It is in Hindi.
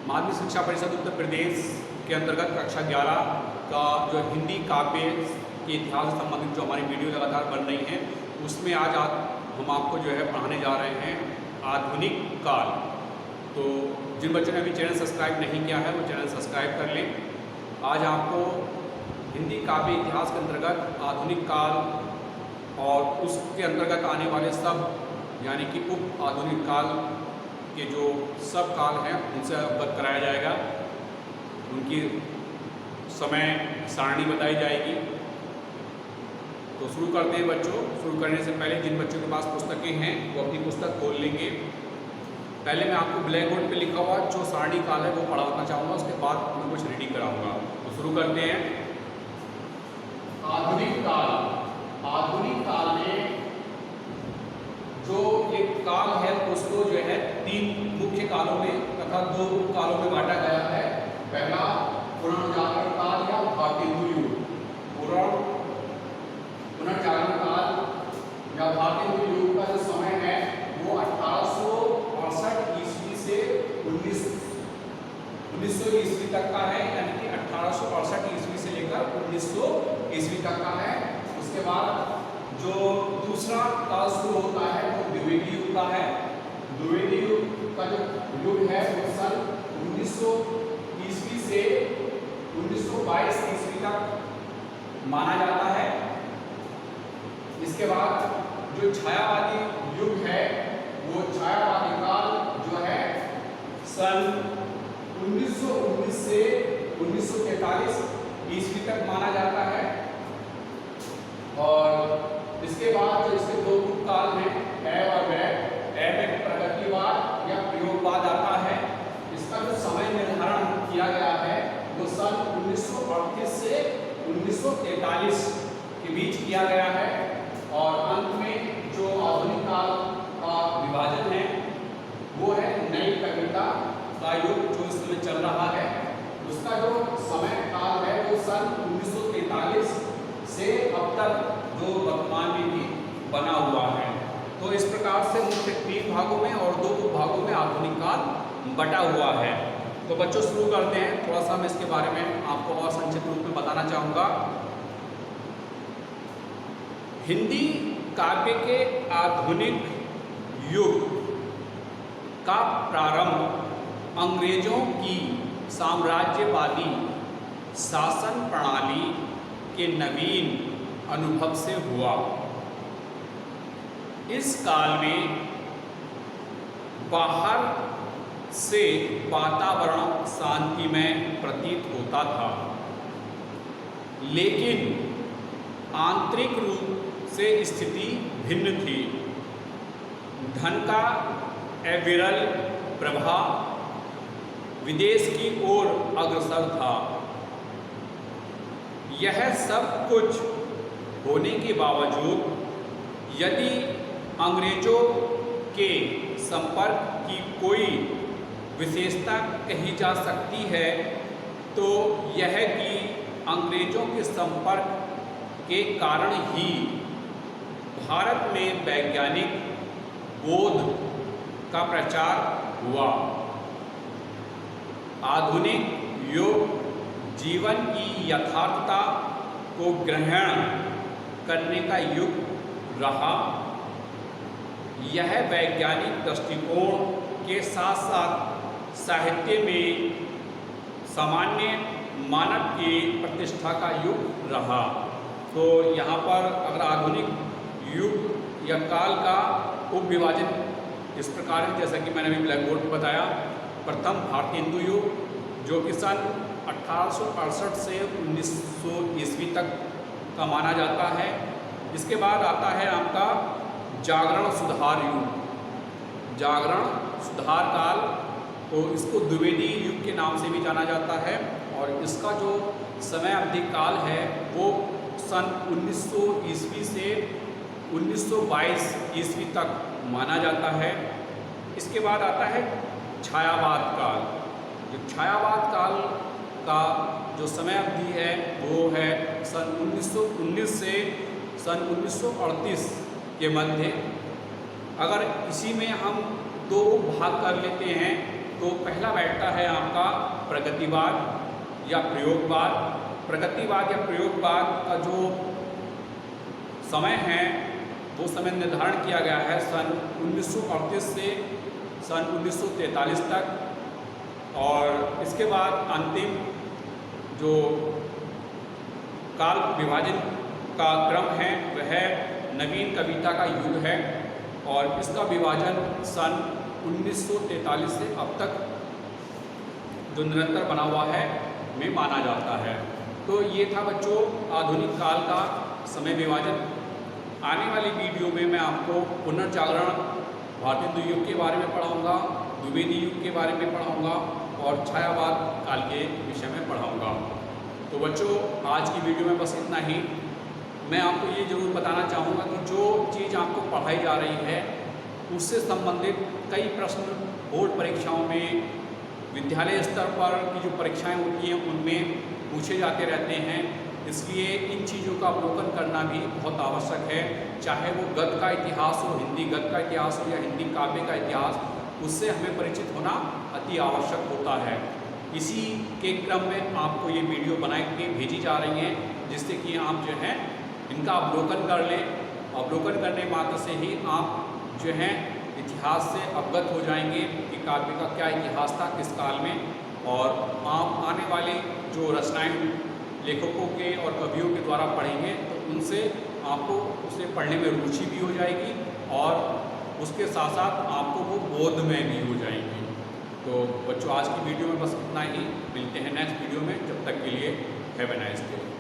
माध्यमिक शिक्षा परिषद उत्तर प्रदेश के अंतर्गत कक्षा 11 का जो हिंदी काव्य के इतिहास से संबंधित जो हमारी वीडियो लगातार बन रही हैं, उसमें आज हम आपको जो है पढ़ाने जा रहे हैं आधुनिक काल। तो जिन बच्चों ने अभी चैनल सब्सक्राइब नहीं किया है वो चैनल सब्सक्राइब कर लें। आज आपको हिंदी काव्य इतिहास के अंतर्गत आधुनिक काल और उसके अंतर्गत आने वाले सब यानी कि उप आधुनिक काल के जो सब काल हैं उनसे अवगत कराया जाएगा, उनकी समय सारणी बताई जाएगी। तो शुरू करते हैं बच्चों। शुरू करने से पहले जिन बच्चों के पास पुस्तकें हैं वो अपनी पुस्तक खोल लेंगे। पहले मैं आपको ब्लैक बोर्ड पे लिखा हुआ जो सारणी काल है वो पढ़ाना चाहूँगा, उसके बाद मैं कुछ रीडिंग कराऊंगा। तो शुरू करते हैं। आधुनिक काल। आधुनिक काल में जो एक काल है उसको जो है तीन मुख्य कालों में तथा दो उप कालों में बांटा गया है। पहला पुनर्जागरण काल या भारतेंदु युग। पुनर्जागरण काल या भारतेंदु युग का जो समय है वो 1868 ईस्वी से 1900 ईस्वी तक का है, यानी कि 1868 ईस्वी से लेकर 1900 ईस्वी तक का है। उसके बाद जो दूसरा काल शुरू होता है वो द्विवेदी युग का है। द्विवेदी युग का जो युग है वो सन 1900 ईस्वी से 1922 ईस्वी तक माना जाता है। इसके बाद जो छायावादी युग है वो छायावादी काल जो है सन 1919 से 1943 ईस्वी तक माना जाता है। और इसके बाद जो इसके दो उप काल हैं और में प्रगतिवाद या प्रयोगवाद आता है। इसका जो समय निर्धारण किया गया है वो सन 1938 से 1943 के बीच किया गया है। और अंत में जो आधुनिक काल का विभाजन है वो है नई कविता का युग जो इस समय चल रहा है। उसका जो समय काल है वो सन 1943 से अब तक जो वर्तमान में भी बना हुआ है। तो इस प्रकार से मुख्य तीन भागों में और दो उप भागों में आधुनिक काल बटा हुआ है। तो बच्चों शुरू करते हैं। थोड़ा सा मैं इसके बारे में आपको और संक्षिप्त रूप में बताना चाहूँगा। हिंदी काव्य के आधुनिक युग का प्रारंभ अंग्रेजों की साम्राज्यवादी शासन प्रणाली के नवीन अनुभव से हुआ। इस काल में बाहर से वातावरण शांतिमय प्रतीत होता था, लेकिन आंतरिक रूप से स्थिति भिन्न थी। धन का अविरल प्रवाह विदेश की ओर अग्रसर था। यह सब कुछ होने के बावजूद यदि अंग्रेजों के संपर्क की कोई विशेषता कही जा सकती है तो यह कि अंग्रेजों के संपर्क के कारण ही भारत में वैज्ञानिक बोध का प्रचार हुआ। आधुनिक युग जीवन की यथार्थता को ग्रहण करने का युग रहा। यह वैज्ञानिक दृष्टिकोण के साथ साथ साहित्य में सामान्य मानव की प्रतिष्ठा का युग रहा। तो यहाँ पर अगर आधुनिक युग या काल का उप विभाजन इस प्रकार है जैसा कि मैंने अभी ब्लैक बोर्ड पर बताया। प्रथम भारतेंदु युग जो कि सन 1868 से 1900 ईस्वी तक का माना जाता है। इसके बाद आता है आपका जागरण सुधार युग। जागरण सुधार काल, तो इसको द्विवेदी युग के नाम से भी जाना जाता है। और इसका जो समय अवधि काल है वो सन 1900 ईस्वी से 1922 ईस्वी तक माना जाता है। इसके बाद आता है छायावाद काल। जो छायावाद काल का जो समय अवधि है वो है सन 1919 से सन 1938 के मध्य। अगर इसी में हम दो भाग कर लेते हैं तो पहला बैठता है आपका प्रगतिवाद या प्रयोगवाद। प्रगतिवाद या प्रयोगवाद का जो समय है वो समय निर्धारण किया गया है सन 1938 से सन 1943 तक। और इसके बाद अंतिम जो काल विभाजन का क्रम है वह नवीन कविता का युग है और इसका विभाजन सन 1943 से अब तक जो निरंतर बना हुआ है में माना जाता है। तो ये था बच्चों आधुनिक काल का समय विभाजन। आने वाली वीडियो में मैं आपको पुनर्जागरण भारतेंदु युग के बारे में पढ़ाऊँगा, द्विवेदी युग के बारे में पढ़ाऊँगा और छायावाद काल के विषय में पढ़ाऊँगा। तो बच्चों आज की वीडियो में बस इतना ही। मैं आपको ये ज़रूर बताना चाहूँगा कि जो चीज़ आपको पढ़ाई जा रही है उससे संबंधित कई प्रश्न बोर्ड परीक्षाओं में, विद्यालय स्तर पर की जो परीक्षाएं होती हैं उनमें पूछे जाते रहते हैं। इसलिए इन चीज़ों का अवलोकन करना भी बहुत आवश्यक है। चाहे वो गद्य का इतिहास हो, हिंदी गद्य का इतिहास हो या हिंदी काव्य का इतिहास, उससे हमें परिचित होना अति आवश्यक होता है। इसी के क्रम में आपको ये वीडियो बना के भेजी जा रही हैं जिससे कि आप जो है इनका अवलोकन कर लें। अवलोकन करने मात्र से ही आप जो है इतिहास से अवगत हो जाएंगे कि काव्य का क्या इतिहास था किस काल में। और आप आने वाले जो रचनाएं लेखकों के और कवियों के द्वारा पढ़ेंगे तो उनसे आपको उसे पढ़ने में रुचि भी हो जाएगी और उसके साथ साथ आपको वो बोधमय भी हो जाएंगी। तो बच्चों आज की वीडियो में बस इतना ही। मिलते हैं नेक्स्ट वीडियो में, जब तक के लिए हैव ए नाइस डे।